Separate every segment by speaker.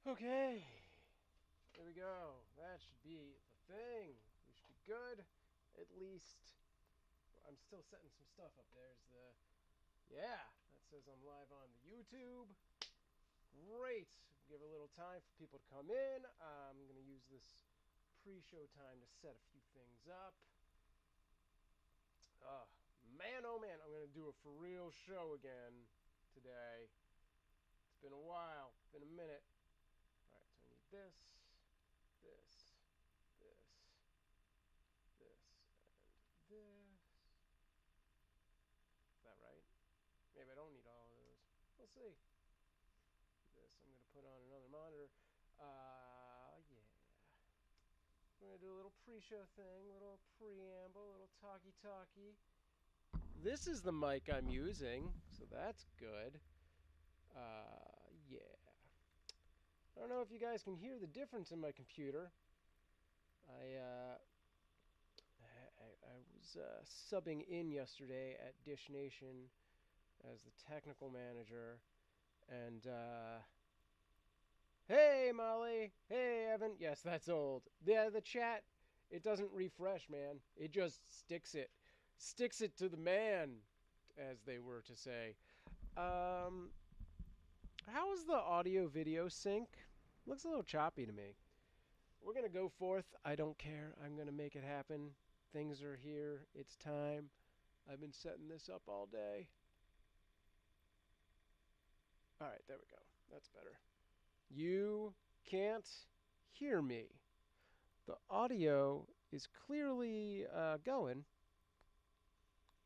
Speaker 1: Okay, there we go. That should be the thing. We should be good. At least I'm still setting some stuff up. There's the, yeah, that says I'm live on the YouTube. Great. Give a little time for people to come in. I'm going to use this pre-show time to set a few things up. Man, oh man, I'm going to do a for real show again today. It's been a while, been a minute. All right, so I need this, this, this, this, and this. Is that right? Maybe I don't need all of those. We'll see. This I'm going to put on another monitor. Yeah. We're going to do a little pre-show thing, little preamble, little talkie-talkie. This is the mic I'm using, so that's good. Yeah. I don't know if you guys can hear the difference in my computer. I was subbing in yesterday at Dish Nation as the technical manager, and hey Molly, hey Evan. Yes, that's old. Yeah, the chat, it doesn't refresh, man. It just sticks it to the man, as they were to say. How is the audio video sync? Looks a little choppy to me. We're going to go forth. I don't care. I'm going to make it happen. Things are here. It's time. I've been setting this up all day. All right, there we go. That's better. You can't hear me. The audio is clearly going.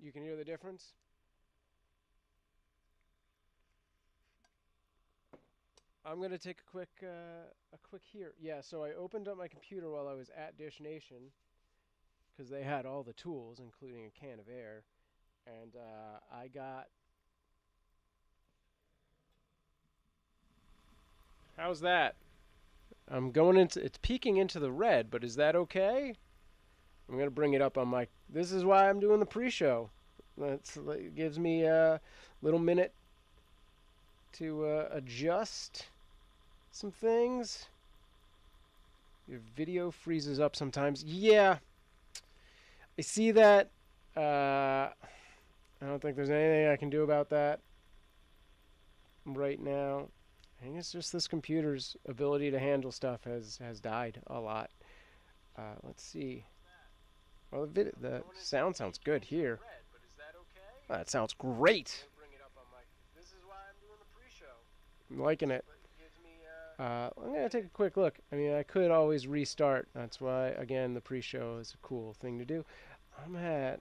Speaker 1: You can hear the difference? I'm going to take a quick here. Yeah, so I opened up my computer while I was at Dish Nation because they had all the tools, including a can of air. And I got... How's that? I'm going into... It's peeking into the red, but is that okay? I'm going to bring it up on my... This is why I'm doing the pre-show. It gives me a little minute to adjust some things. Your video freezes up sometimes. Yeah, I see that. I don't think there's anything I can do about that right now. I think it's just this computer's ability to handle stuff has died a lot. Let's see. Well, the sound sounds good here. Oh, that sounds great. I'm liking it. I'm going to take a quick look. I mean, I could always restart. That's why, again, the pre-show is a cool thing to do. I'm at...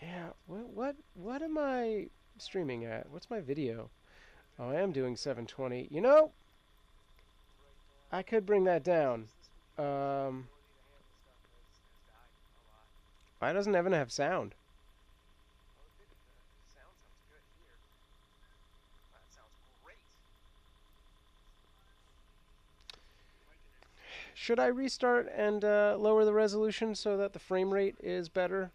Speaker 1: Yeah, what am I streaming at? What's my video? Oh, I am doing 720. You know, I could bring that down. Why doesn't Evan have sound? Should I restart and lower the resolution so that the frame rate is better?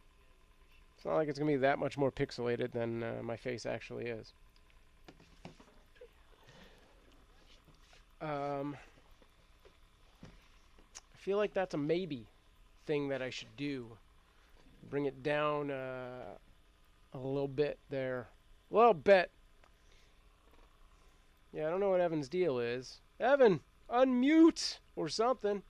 Speaker 1: It's not like it's going to be that much more pixelated than my face actually is. I feel like that's a maybe thing that I should do. Bring it down a little bit there. A little bit. Yeah, I don't know what Evan's deal is. Evan, unmute or something.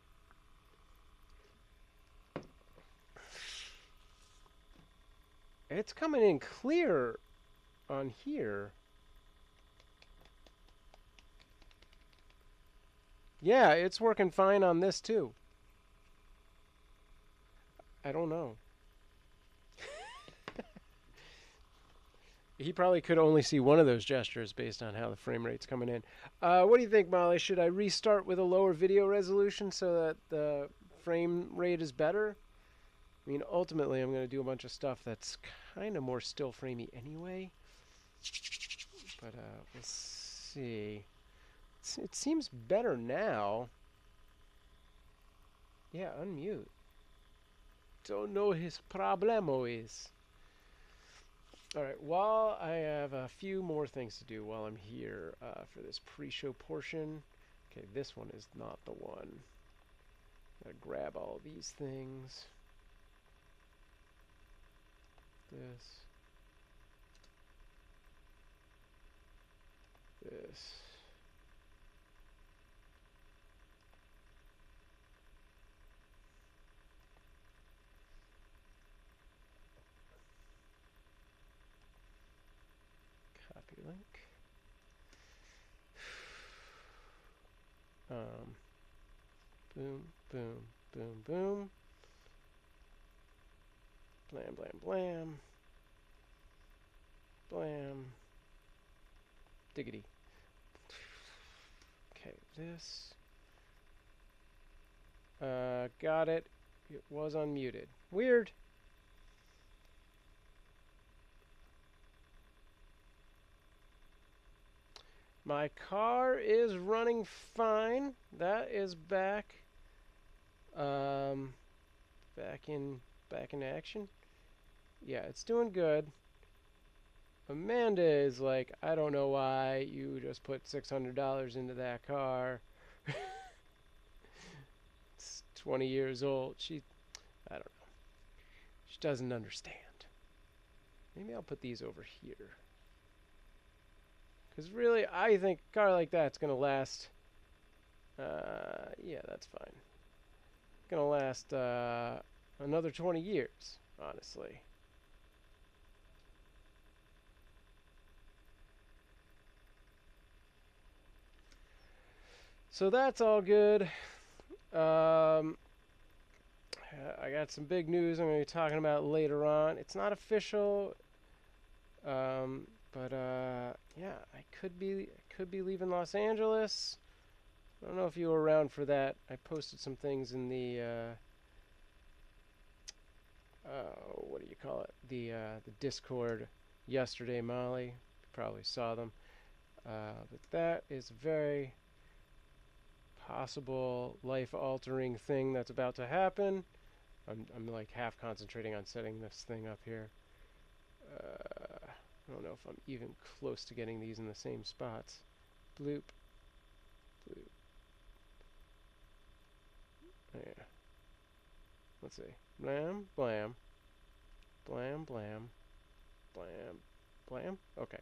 Speaker 1: It's coming in clear on here. Yeah, it's working fine on this too. I don't know. He probably could only see one of those gestures based on how the frame rate's coming in. What do you think, Molly? Should I restart with a lower video resolution so that the frame rate is better? I mean, ultimately, I'm going to do a bunch of stuff that's kind of more still framey anyway. But we'll see. It seems better now. Yeah, unmute. Don't know his problemo is. Alright, while I have A few more things to do while I'm here for this pre-show portion. Okay, this one is not the one. Gotta grab all these things. This. This. Copy link. Boom, boom, boom, boom. Blam, blam, blam. Blam. Diggity. Okay, this. Got it. It was unmuted. Weird. My car is running fine. That is back. Back in action. Yeah, it's doing good. Amanda is like, I don't know why you just put $600 into that car. It's 20 years old. I don't know. She doesn't understand. Maybe I'll put these over here. Because really, I think a car like that's going to last, yeah, that's fine. Going to last another 20 years, honestly. So that's all good. I got some big news I'm going to be talking about later on. It's not official, but yeah, I could be leaving Los Angeles. I don't know if you were around for that. I posted some things in the what do you call it? The Discord yesterday, Molly. You probably saw them. But that is a very possible life-altering thing that's about to happen. I'm like half concentrating on setting this thing up here. I don't know if I'm even close to getting these in the same spots. Bloop. Bloop. Oh, yeah. Let's see. Blam, blam. Blam, blam. Blam, blam. Okay.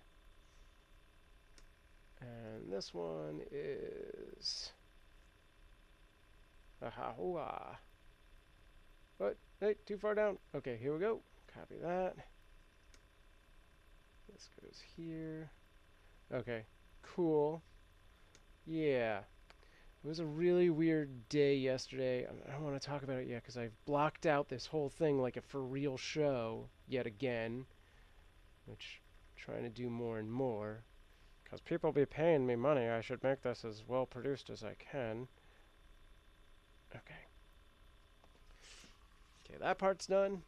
Speaker 1: And this one is... Aha-hoo-ah. What? Hey, too far down. Okay, here we go. Copy that. This goes here. Okay, cool. Yeah. It was a really weird day yesterday. I don't want to talk about it yet because I've blocked out this whole thing like a for real show yet again. Which I'm trying to do more and more. Because people be paying me money, I should make this as well produced as I can. Okay. Okay, that part's done.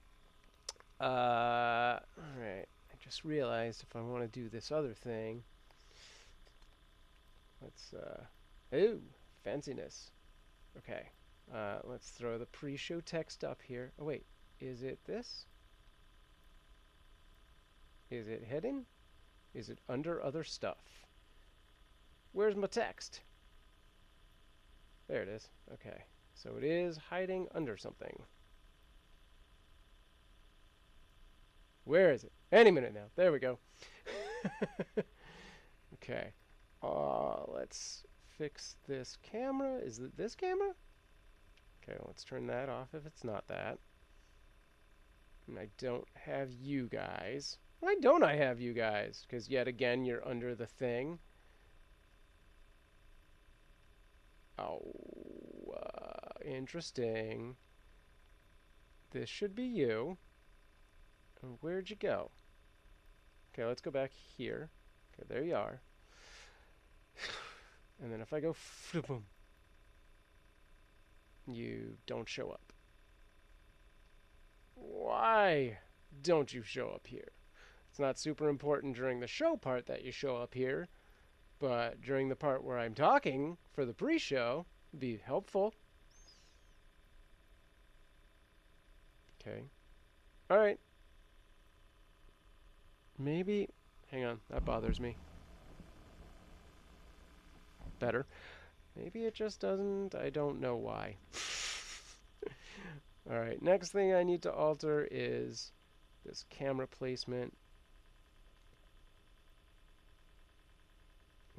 Speaker 1: Alright. I just realized if I want to do this other thing. Let's, ooh, fanciness. Okay. Let's throw the pre-show text up here. Oh, wait. Is it this? Is it hidden? Is it under other stuff? Where's my text? There it is. Okay. So it is hiding under something. Where is it? Any minute now. There we go. Okay. Let's fix this camera. Is it this camera? Okay, let's turn that off if it's not that. And I don't have you guys. Why don't I have you guys? Because yet again, you're under the thing. Oh, interesting. This should be you. And where'd you go? Okay, let's go back here. Okay, there you are. And then if I go boom, you don't show up. Why don't you show up here? It's not super important during the show part that you show up here, but during the part where I'm talking for the pre-show, it'd be helpful. Okay. All right. Maybe Hang on, that bothers me. Better. Maybe it just doesn't. I don't know why. Alright, next thing I need to alter is this camera placement.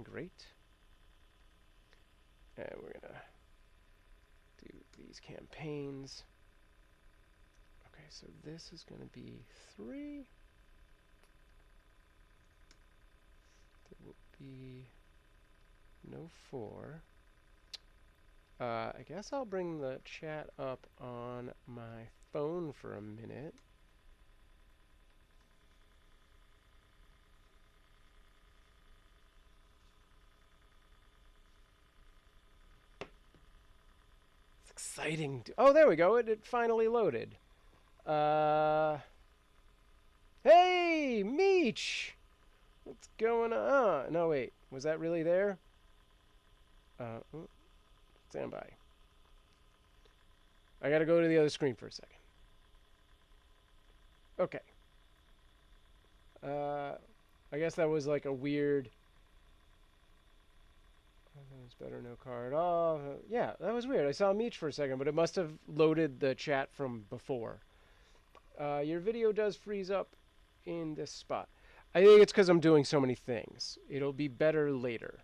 Speaker 1: Great. And we're going to do these campaigns. Okay, so this is going to be 3. There will be no 4. I guess I'll bring the chat up on my phone for a minute. It's exciting. Oh, there we go. It finally loaded. Hey, Meech! What's going on? No, wait. Was that really there? Stand by. I gotta go to the other screen for a second. Okay. I guess that was like a weird... It's better no card off. Yeah, that was weird. I saw Meech for a second, but it must have loaded the chat from before. Your video does freeze up in this spot. I think it's because I'm doing so many things. It'll be better later.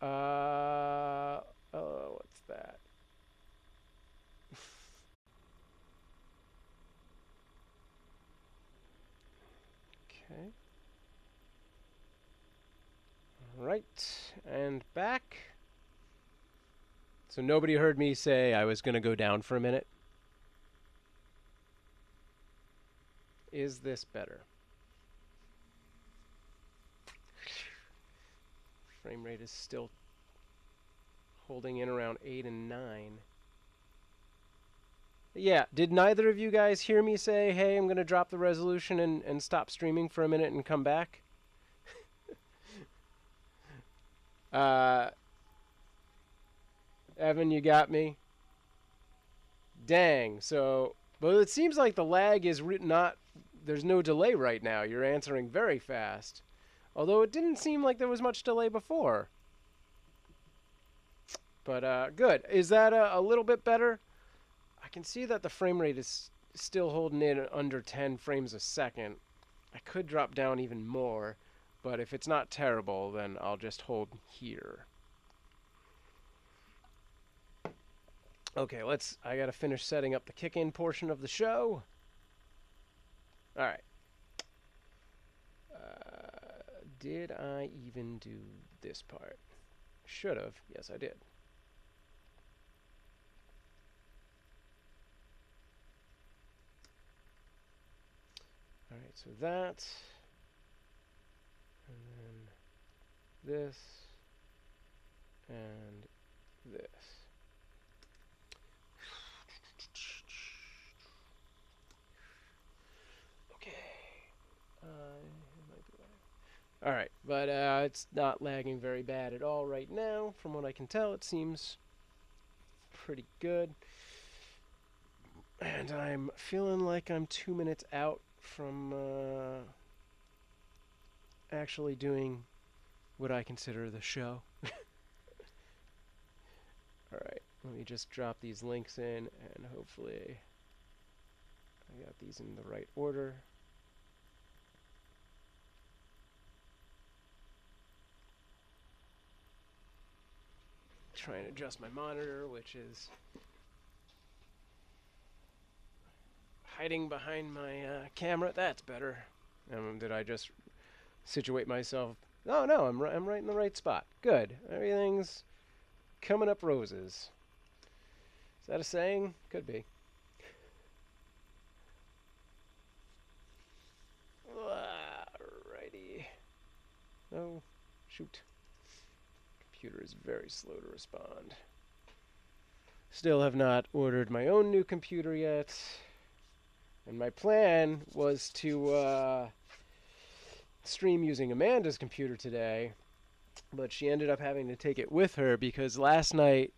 Speaker 1: Oh, what's that? Okay. Right, and back. So nobody heard me say I was going to go down for a minute. Is this better? Frame rate is still holding in around 8 and 9. Yeah, did neither of you guys hear me say, hey, I'm going to drop the resolution and stop streaming for a minute and come back? Evan, you got me? Dang, so... But it seems like the lag is not... There's no delay right now. You're answering very fast. Although it didn't seem like there was much delay before. But, good. Is that a little bit better? I can see that the frame rate is still holding in under 10 frames a second. I could drop down even more, but if it's not terrible, then I'll just hold here. Okay, I gotta finish setting up the kick-in portion of the show. Alright. Did I even do this part? Should have. Yes, I did. Alright, so that. And then this. And this. Okay. Alright, but it's not lagging very bad at all right now. From what I can tell, it seems pretty good. And I'm feeling like I'm 2 minutes out from actually doing what I consider the show. Alright, let me just drop these links in, and hopefully I got these in the right order. Try and adjust my monitor, which is hiding behind my camera. That's better. Did I just situate myself? Oh no, I'm right in the right spot. Good. Everything's coming up roses. Is that a saying? Could be. Alrighty. Oh, shoot. Computer is very slow to respond. Still have not ordered my own new computer yet. And my plan was to stream using Amanda's computer today, but she ended up having to take it with her because last night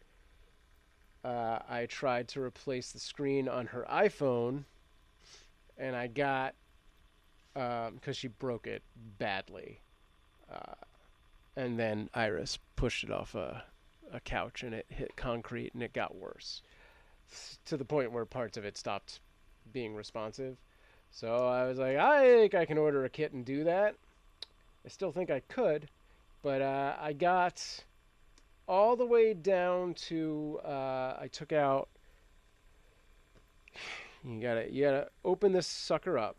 Speaker 1: I tried to replace the screen on her iPhone, and I got because she broke it badly. And then Iris pushed it off a couch and it hit concrete and it got worse to the point where parts of it stopped being responsive. So I was like, I think I can order a kit and do that. I still think I could, but I got all the way down to I took out. You gotta open this sucker up.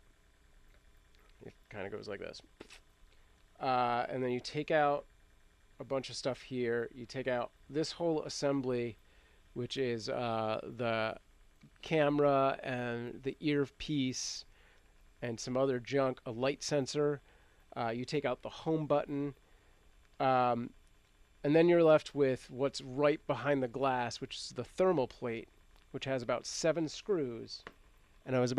Speaker 1: It kind of goes like this, and then you take out a bunch of stuff here. You take out this whole assembly, which is the camera and the earpiece and some other junk, a light sensor. You take out the home button, and then you're left with what's right behind the glass, which is the thermal plate, which has about 7 screws. And I was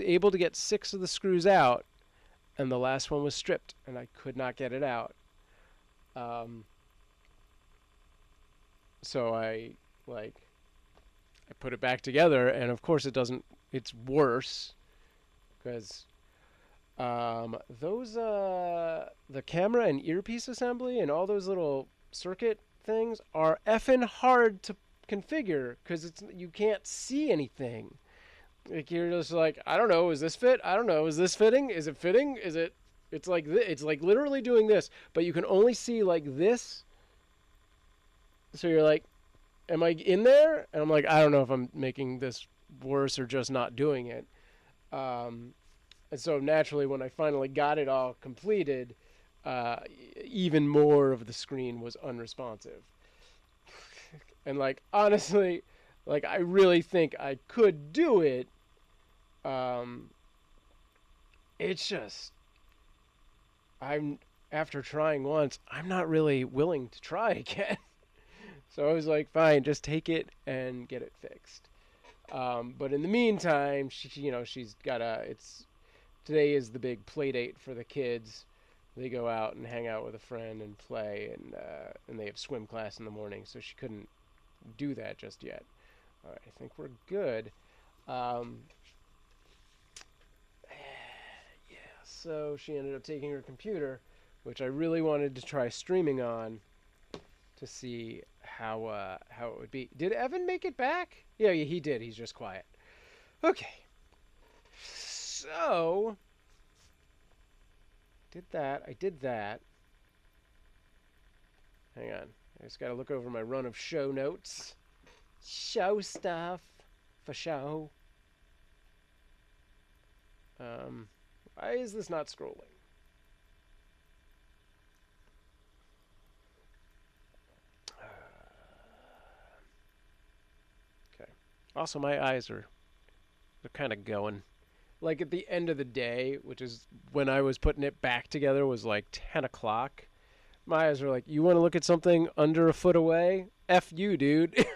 Speaker 1: able to get 6 of the screws out, and the last one was stripped, and I could not get it out. So I put it back together, and of course it doesn't. It's worse because those the camera and earpiece assembly and all those little circuit things are effing hard to configure because you can't see anything. Like you're just like, I don't know, is this fit? I don't know, is this fitting? Is it fitting? Is it? It's like it's like literally doing this, but you can only see like this. So you're like, am I in there? And I'm like, I don't know if I'm making this worse or just not doing it. And so naturally, when I finally got it all completed, even more of the screen was unresponsive. And like honestly, like I really think I could do it. It's just after trying once, I'm not really willing to try again. So I was like, fine, just take it and get it fixed. But in the meantime, she's got today is the big play date for the kids. They go out and hang out with a friend and play, and they have swim class in the morning, so she couldn't do that just yet. All right, I think we're good. Yeah, so she ended up taking her computer, which I really wanted to try streaming on to see how it would be. Did Evan make it back? Yeah, he did. He's just quiet. Okay. So I did that. Hang on. I just got to look over my run of show notes. Show stuff for show. Why is this not scrolling? Okay. Also, my eyes they're kind of going. Like at the end of the day, which is when I was putting it back together, was like 10 o'clock. My eyes were like, you want to look at something under a foot away? F you, dude.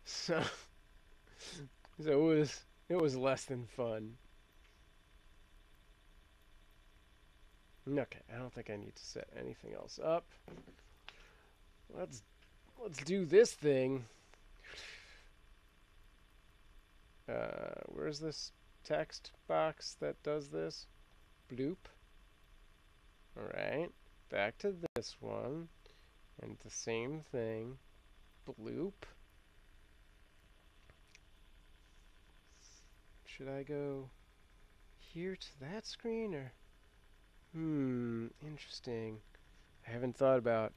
Speaker 1: So it was less than fun. Okay, I don't think I need to set anything else up. Let's do this thing. Where's this text box that does this? Bloop. Alright, back to this one. And the same thing. Bloop. Should I go here to that screen or? Interesting. I haven't thought about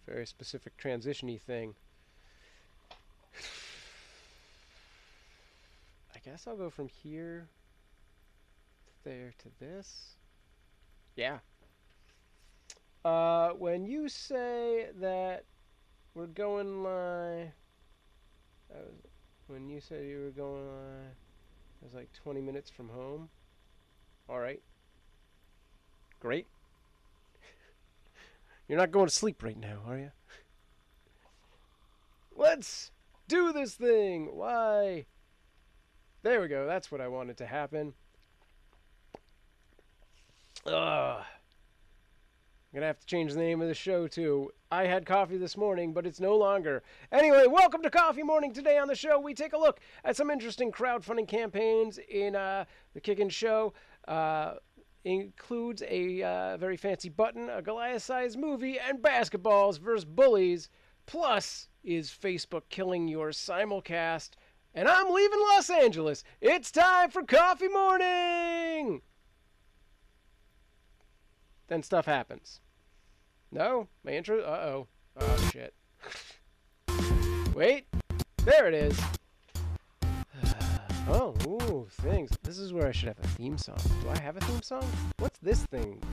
Speaker 1: a very specific transition-y thing. I guess I'll go from here to there to this. Yeah. When you say that we're going live, when you said you were going live, it was like 20 minutes from home. All right. Great. You're not going to sleep right now, are you? Let's do this thing. Why? There we go. That's what I wanted to happen. Ugh. I'm gonna have to change the name of the show to I Had Coffee This Morning, but it's no longer. Anyway, welcome to Coffee Morning. Today on the show, we take a look at some interesting crowdfunding campaigns in the Kick Show. Includes a very fancy button, a Goliath-sized movie, and basketballs versus bullies. Plus, is Facebook killing your simulcast? And I'm leaving Los Angeles. It's time for Coffee Morning! Then stuff happens. No? My intro? Uh-oh. Oh, shit. Wait. There it is. Oh, ooh, things. This is where I should have a theme song. Do I have a theme song? What's this thing?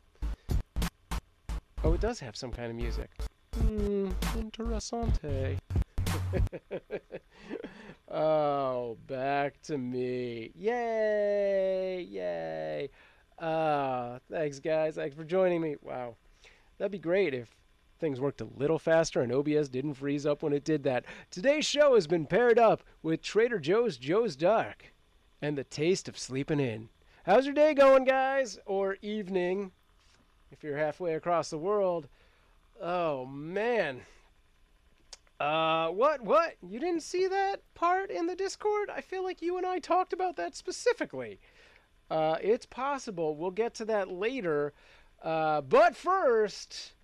Speaker 1: Oh, it does have some kind of music. Interessante. Oh, back to me. Yay! Yay! Thanks, guys. Thanks for joining me. Wow. That'd be great if things worked a little faster and OBS didn't freeze up when it did that. Today's show has been paired up with Trader Joe's Dark and the taste of sleeping in. How's your day going, guys? Or evening, if you're halfway across the world. Oh, man. What? You didn't see that part in the Discord? I feel like you and I talked about that specifically. It's possible. We'll get to that later. But first,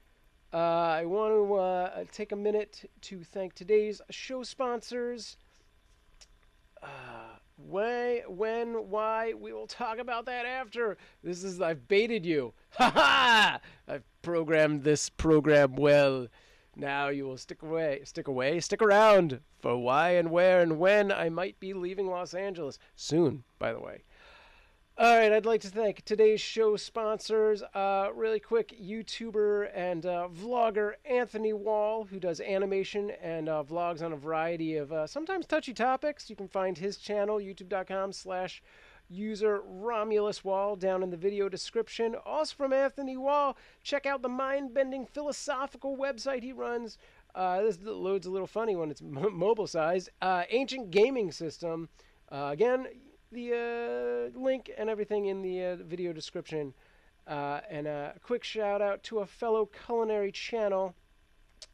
Speaker 1: I want to take a minute to thank today's show sponsors. Why, we will talk about that after. I've baited you. Ha ha! I've programmed this program well. Now you will stick around for why and where and when I might be leaving Los Angeles. Soon, by the way. All right, I'd like to thank today's show sponsors. Really quick, YouTuber and vlogger Anthony Wall, who does animation and vlogs on a variety of sometimes touchy topics. You can find his channel, youtube.com/user Romulus Wall, down in the video description. Also from Anthony Wall, check out the mind-bending philosophical website he runs. This loads a little funny when it's mobile-sized. Ancient Gaming System. Again, the link and everything in the video description. And a quick shout out to a fellow culinary channel.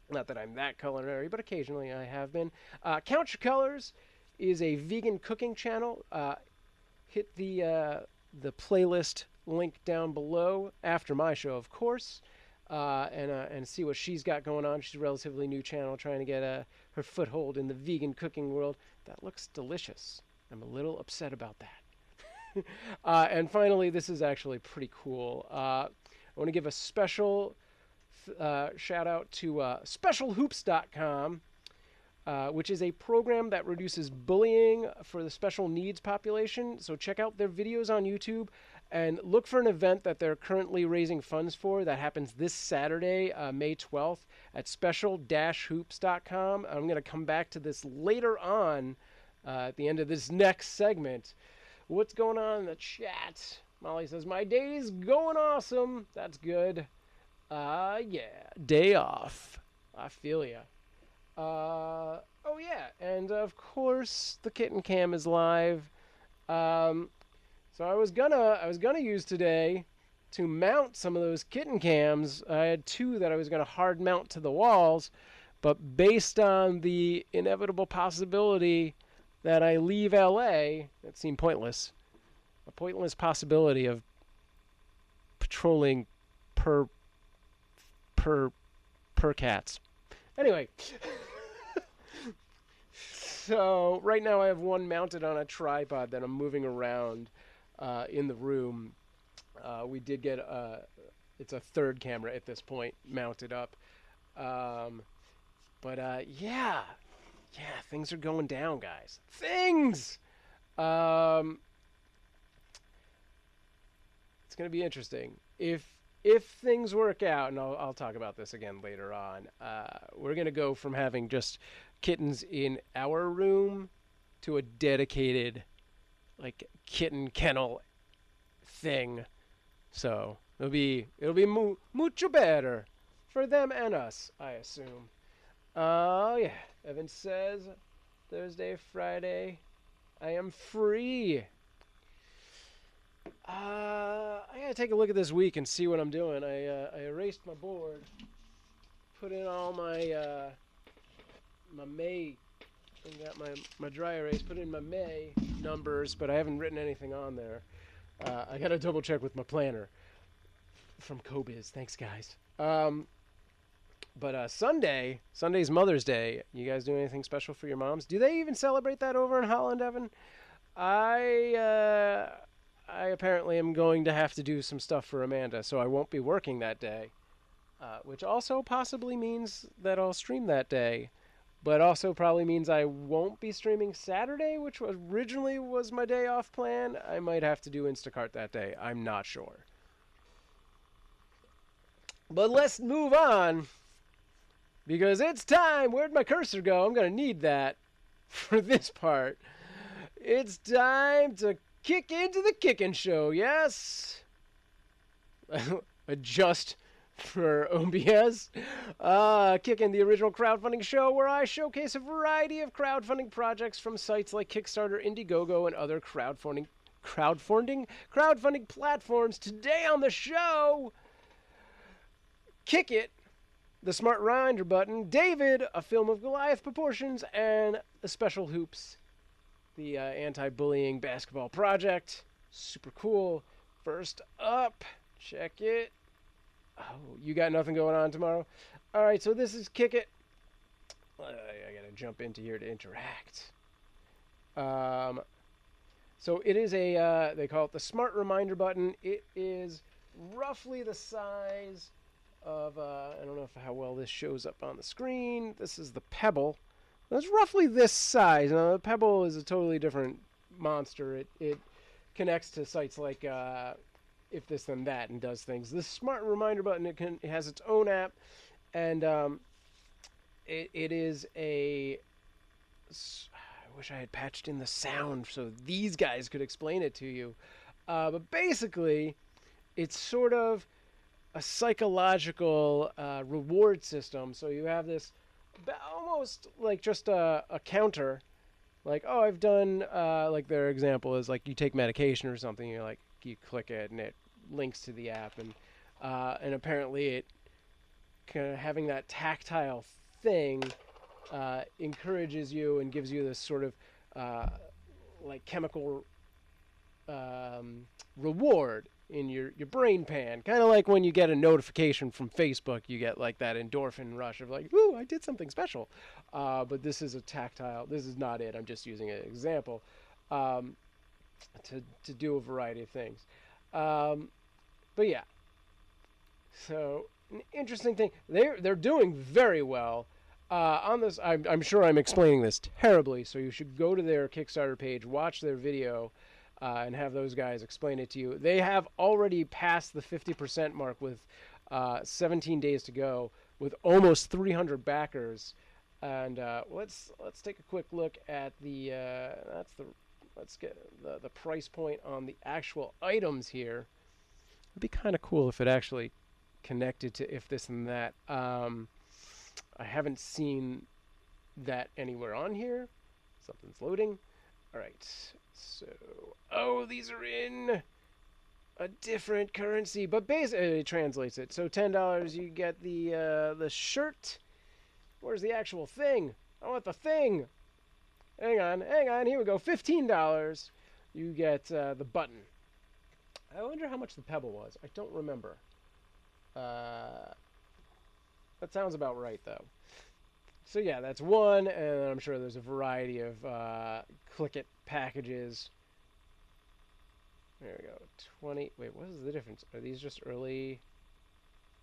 Speaker 1: Not that I'm that culinary, but occasionally I have been. Count Your Colors is a vegan cooking channel. Hit the playlist link down below after my show, of course, and see what she's got going on. She's a relatively new channel trying to get her foothold in the vegan cooking world. That looks delicious. I'm a little upset about that. And finally, this is actually pretty cool. I want to give a special shout out to specialhoops.com, which is a program that reduces bullying for the special needs population. So check out their videos on YouTube and look for an event that they're currently raising funds for that happens this Saturday, May 12th at special-hoops.com. I'm going to come back to this later on at the end of this next segment. What's going on in the chat? Molly says, my day is going awesome. That's good. Yeah, day off. I feel ya. Oh yeah, and of course the kitten cam is live. So I was gonna use today to mount some of those kitten cams. I had two that I was gonna hard mount to the walls, but based on the inevitable possibility that I leave LA, that seemed pointless. A pointless possibility of patrolling per cats. Anyway, so right now I have one mounted on a tripod that I'm moving around in the room. We did get it's a third camera at this point mounted up. Yeah, things are going down, guys. Things! It's going to be interesting. If things work out, and I'll talk about this again later on, we're going to go from having just kittens in our room to a dedicated, like, kitten kennel thing. So it'll be mucho better for them and us, I assume. Oh yeah, Evan says Thursday, Friday, I am free. I take a look at this week and see what I'm doing. I erased my board, put in all my my May, and got my dry erase, put in my May numbers, but I haven't written anything on there. I gotta double check with my planner from Cobiz. Thanks, guys. But Sunday's Mother's Day. You guys do anything special for your moms? Do they even celebrate that over in Holland, Evan? I apparently am going to have to do some stuff for Amanda, so I won't be working that day, which also possibly means that I'll stream that day, but also probably means I won't be streaming Saturday, which originally was my day off plan. I might have to do Instacart that day. I'm not sure. But let's move on, because it's time. Where'd my cursor go? I'm going to need that for this part. It's time to kick into the kickin' show, yes? Adjust for OBS. Kickin', the original crowdfunding show where I showcase a variety of crowdfunding projects from sites like Kickstarter, Indiegogo, and other crowdfunding platforms. Today on the show, Kikkit, the smart reminder button, David, a film of Goliath proportions, and the special hoops, the anti-bullying basketball project. Super cool. First up, check it. Oh, you got nothing going on tomorrow? All right, so this is Kikkit. I got to jump into here to interact. So it is a, they call it the smart reminder button. It is roughly the size of, I don't know how well this shows up on the screen. This is the Pebble. It's roughly this size. Now, the Pebble is a totally different monster. It connects to sites like If This Then That and does things. This smart reminder button, it has its own app, and it is a... I wish I had patched in the sound so these guys could explain it to you. But basically, it's sort of a psychological reward system. So you have this almost like just a counter, like, oh, I've done, like their example is like you take medication or something, you're like, you click it and it links to the app, and apparently it kind of having that tactile thing encourages you and gives you this sort of like chemical reward in your brain pan, kind of like when you get a notification from Facebook, you get like that endorphin rush of like, ooh, I did something special. But this is a tactile. This is not it. I'm just using an example to do a variety of things. But yeah, so an interesting thing. They're doing very well on this. I'm sure I'm explaining this terribly, so you should go to their Kickstarter page, watch their video, and have those guys explain it to you. They have already passed the 50% mark with 17 days to go, with almost 300 backers. And let's take a quick look at the let's get the price point on the actual items here. It'd be kind of cool if it actually connected to If This and That. I haven't seen that anywhere on here. Something's loading. All right. So, oh, these are in a different currency, but basically it translates it. So $10, you get the shirt. Where's the actual thing? I want the thing. Hang on. Here we go. $15. You get the button. I wonder how much the Pebble was. I don't remember. That sounds about right, though. So yeah, that's one, and I'm sure there's a variety of Klikkit packages. There we go. 20. Wait, what is the difference? Are these just early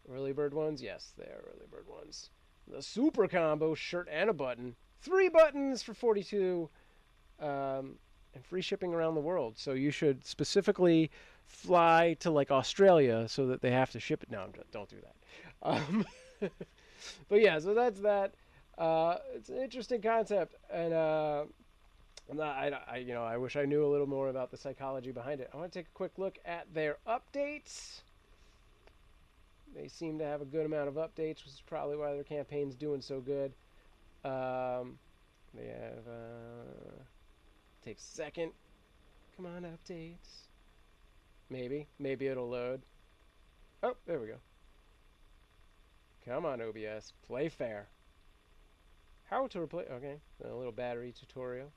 Speaker 1: bird ones? Yes, they are early bird ones. The super combo, shirt and a button. 3 buttons for 42, and free shipping around the world. So you should specifically fly to like Australia so that they have to ship it. No, don't do that. But yeah, so that's that. It's an interesting concept, and I wish I knew a little more about the psychology behind it. I want to take a quick look at their updates. They seem to have a good amount of updates, which is probably why their campaign's doing so good. They have takes a second. Come on, updates. Maybe it'll load. Oh, there we go. Come on, OBS. Play fair. How to replace... Okay, a little battery tutorial.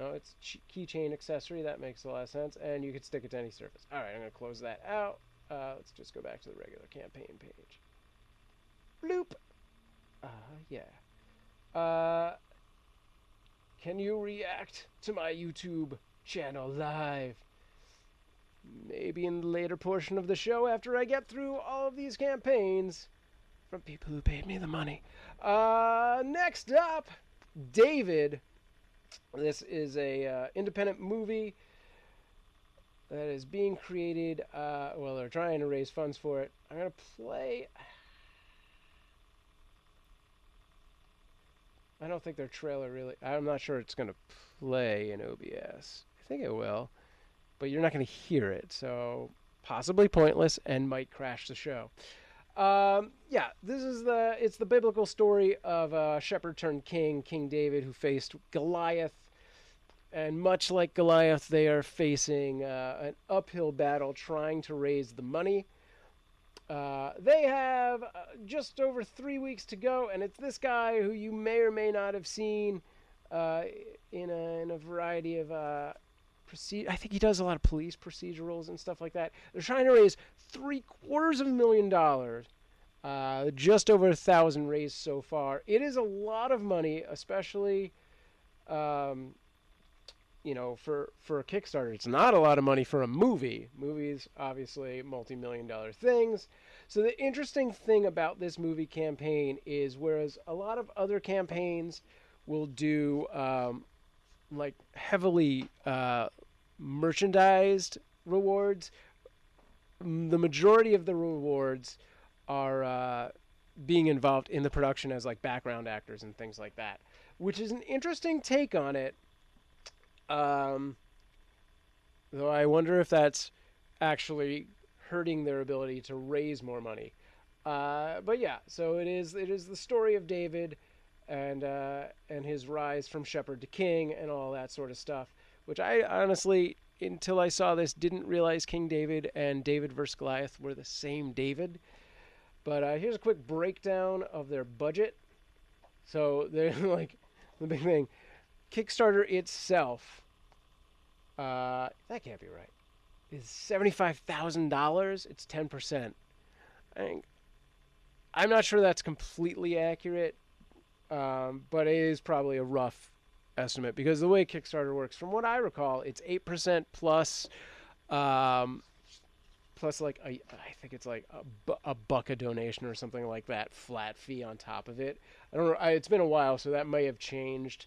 Speaker 1: Oh, it's keychain accessory. That makes a lot of sense. And you can stick it to any surface. All right, I'm going to close that out. Let's just go back to the regular campaign page. Bloop. Yeah. Can you react to my YouTube channel live? Maybe in the later portion of the show after I get through all of these campaigns from people who paid me the money. Next up, David. This is a independent movie that is being created. Well, they're trying to raise funds for it. I'm going to play... I don't think their trailer really... I'm not sure it's going to play in OBS. I think it will, but you're not going to hear it, so possibly pointless and might crash the show. Yeah, this is it's the biblical story of a shepherd turned king, King David, who faced Goliath. And much like Goliath, they are facing an uphill battle trying to raise the money. They have just over 3 weeks to go, and it's this guy who you may or may not have seen in a variety of I think he does a lot of police procedurals and stuff like that. They're trying to raise $750,000. Just over 1,000 raised so far. It is a lot of money, especially you know, for a Kickstarter. It's not a lot of money for a movie. Movies, obviously, multi-million-dollar things. So the interesting thing about this movie campaign is, whereas a lot of other campaigns will do like heavily merchandised rewards, the majority of the rewards are being involved in the production as like background actors and things like that, which is an interesting take on it. Though I wonder if that's actually hurting their ability to raise more money. But yeah, so it is the story of David and his rise from shepherd to king and all that sort of stuff, which I honestly, until I saw this, didn't realize King David and David vs. Goliath were the same David. But here's a quick breakdown of their budget. So they're like, the big thing, Kickstarter itself, that can't be right, is $75,000. It's 10%. I'm not sure that's completely accurate, but it is probably a rough estimate, because the way Kickstarter works, from what I recall, it's 8% plus like I think it's like a buck a donation or something like that, flat fee on top of it. I don't know. It's been a while, so that may have changed.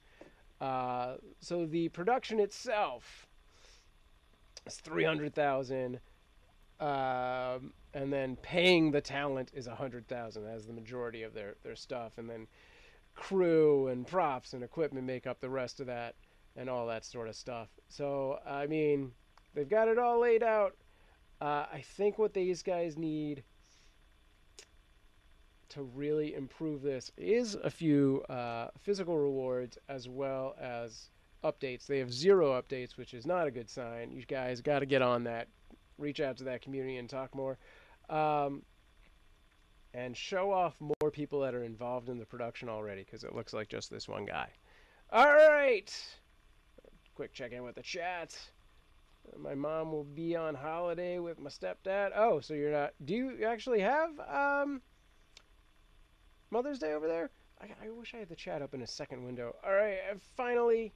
Speaker 1: So the production itself is $300,000, and then paying the talent is $100,000 as the majority of their stuff, and then crew and props and equipment make up the rest of that and all that sort of stuff. So I mean, they've got it all laid out. I think what these guys need to really improve this is a few physical rewards as well as updates. They have 0 updates, which is not a good sign. You guys got to get on that. Reach out to that community and talk more. And show off more people that are involved in the production already, because it looks like just this one guy. All right. Quick check-in with the chat. My mom will be on holiday with my stepdad. Oh, so you're not... Do you actually have Mother's Day over there? I wish I had the chat up in a second window. All right, and finally...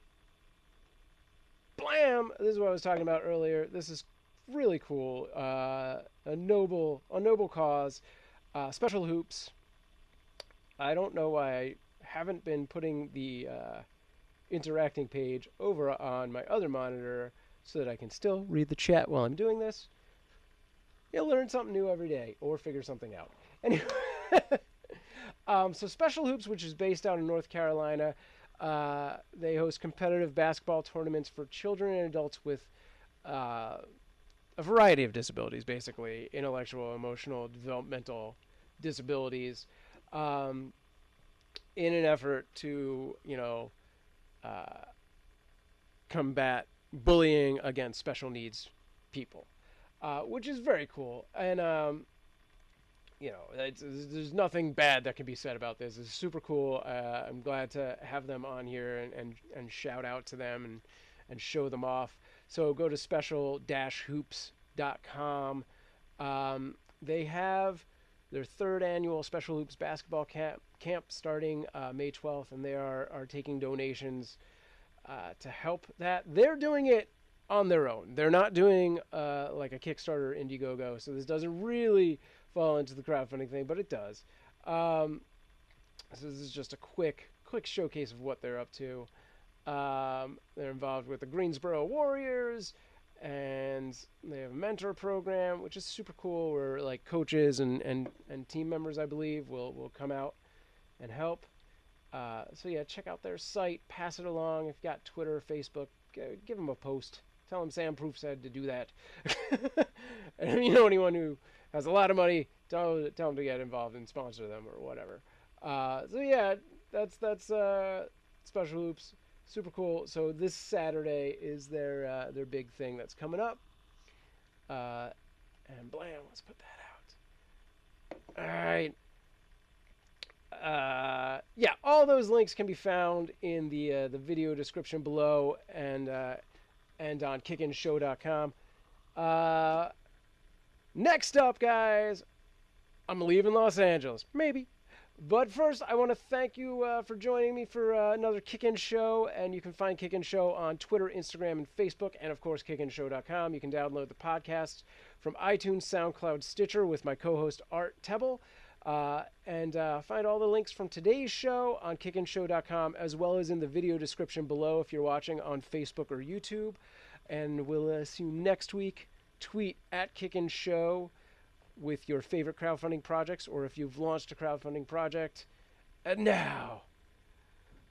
Speaker 1: Blam! This is what I was talking about earlier. This is really cool. A noble cause. Special Hoops. I don't know why I haven't been putting the interacting page over on my other monitor so that I can still read the chat while I'm doing this. You'll learn something new every day, or figure something out. Anyway, so Special Hoops, which is based out in North Carolina, they host competitive basketball tournaments for children and adults with a variety of disabilities, basically intellectual, emotional, developmental disabilities, in an effort to, you know, combat bullying against special needs people. which is very cool. And you know, there's nothing bad that can be said about this. It's super cool. I'm glad to have them on here and shout out to them and show them off. So go to special-hoops.com. They have their third annual Special Hoops basketball camp starting May 12th, and they are taking donations to help that. They're doing it on their own. They're not doing like a Kickstarter or Indiegogo, so this doesn't really fall into the crowdfunding thing, but it does. So this is just a quick showcase of what they're up to. They're involved with the Greensboro Warriors, and they have a mentor program, which is super cool, where like coaches and team members, I believe, will come out and help. So yeah, check out their site, pass it along. If you've got Twitter, Facebook, give them a post. Tell them SamProof said to do that. And if you know anyone who has a lot of money, tell them to get involved and sponsor them or whatever. So yeah, that's Special Hoops. Super cool. So this Saturday is their big thing that's coming up. And blam, let's put that out. All right. Yeah, all those links can be found in the video description below and on kickinshow.com. Next up, guys, I'm leaving Los Angeles. Maybe. But first, I want to thank you for joining me for another Kickin' Show. And you can find Kickin' Show on Twitter, Instagram, and Facebook. And, of course, kickinshow.com. You can download the podcasts from iTunes, SoundCloud, Stitcher with my co-host, Art Tebble. And find all the links from today's show on kickinshow.com, as well as in the video description below if you're watching on Facebook or YouTube. And we'll see you next week. Tweet at kickinshow with your favorite crowdfunding projects, or if you've launched a crowdfunding project. And now,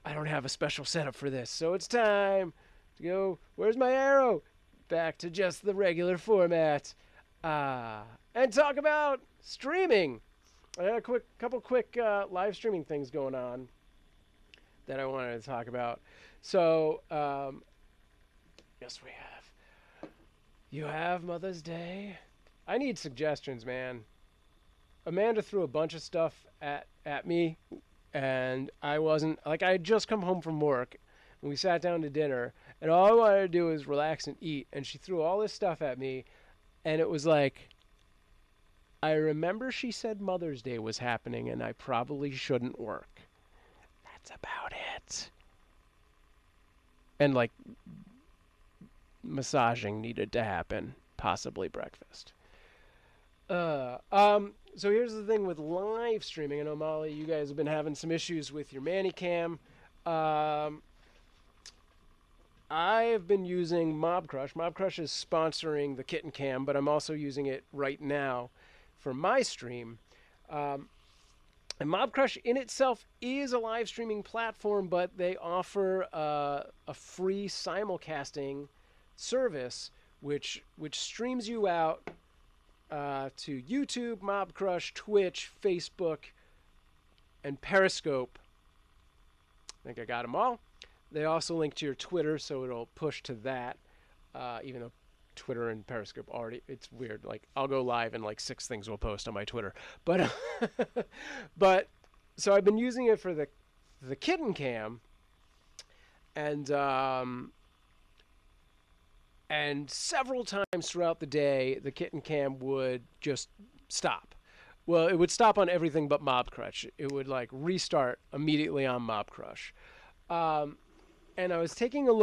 Speaker 1: I don't have a special setup for this, so it's time to go, where's my arrow? Back to just the regular format. And talk about streaming. I got a couple quick live streaming things going on that I wanted to talk about. So, yes, we have. You have Mother's Day. I need suggestions, man. Amanda threw a bunch of stuff at me, and I wasn't, like, I had just come home from work, and we sat down to dinner, and all I wanted to do was relax and eat, and she threw all this stuff at me, and it was like, I remember she said Mother's Day was happening, and I probably shouldn't work. That's about it. And, like, massaging needed to happen, possibly breakfast. So here's the thing with live streaming. I know, Molly, you guys have been having some issues with your Manicam. I've been using MobCrush. MobCrush is sponsoring the Kitten Cam, but I'm also using it right now for my stream. And MobCrush in itself is a live streaming platform, but they offer a free simulcasting service which streams you out to YouTube, MobCrush, Twitch, Facebook, and Periscope. I think I got them all. They also link to your Twitter, so it'll push to that, even though Twitter and Periscope already, it's weird. Like, I'll go live and like 6 things will post on my Twitter. But, so I've been using it for the Kitten Cam, and several times throughout the day, the Kitten Cam would just stop. Well, it would stop on everything but MobCrush. It would like restart immediately on MobCrush. And I was taking a look